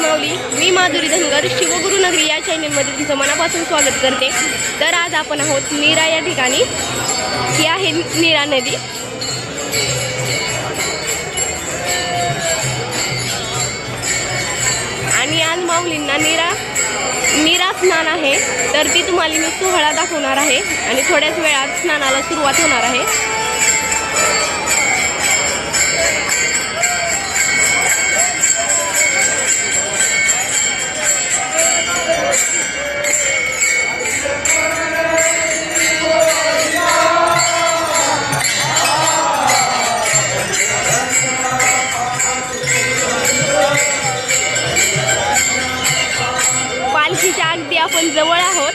माऊली, मी माधुरी धनगर शिवगुरुनगरी या चॅनलमध्ये तुमचं मनापासून स्वागत करते। तर आज आपण आहोत नीरा या ठिकाणी। ही आहे नीरा नदी। आणि आज माऊलींना नीरा स्नान आहे। तर ती तुम्हाला मी सोहळा दाखवणार आहे आणि थोड्याच वेळात स्नानाला सुरुवात होणार आहे। पालखीच्या अगदी आपण जवळ आहोत।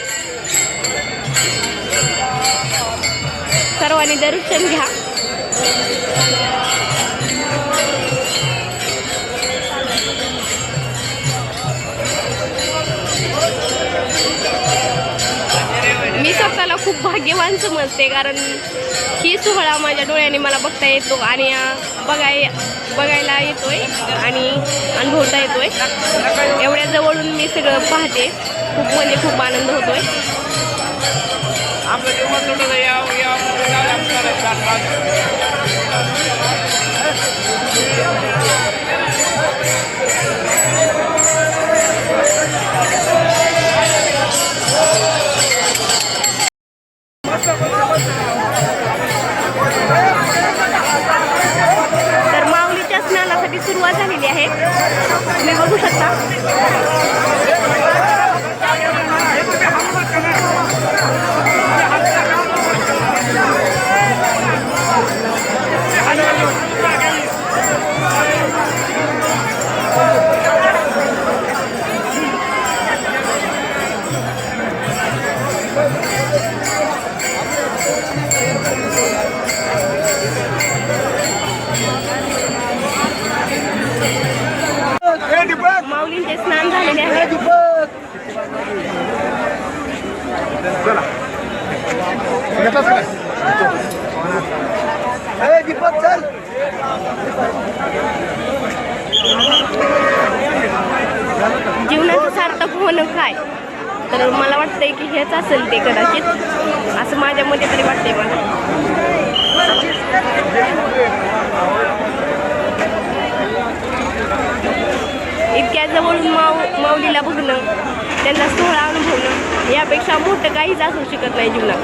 सर्वांनी दर्शन घ्या। मी स्वतःला खूप भाग्यवान समजते, कारण ही सोहळा माझ्या डोळ्याने मला बघता येतो आणि बघायला येतोय आणि अनुभवता येतोय। एवढ्या जवळून मी सगळं पाहते, खूप आनंद होतोय। तर माऊलीच्या स्नानासाठी सुरुवात झालेली आहे, तुम्ही बघू शकता। माऊलींचे स्नान झालेले आहे। जीवनाचं सार्थक होणं काय, तर मला वाटतंय की हेच असेल ते कदाचित, असं माझ्या मध्ये तरी वाटतंय मला। इतक्या जवळून माऊलीला बघणं, त्यांना सोहळा अनुभवणं, यापेक्षा मोठं काहीच असू शकत नाही जीवनात।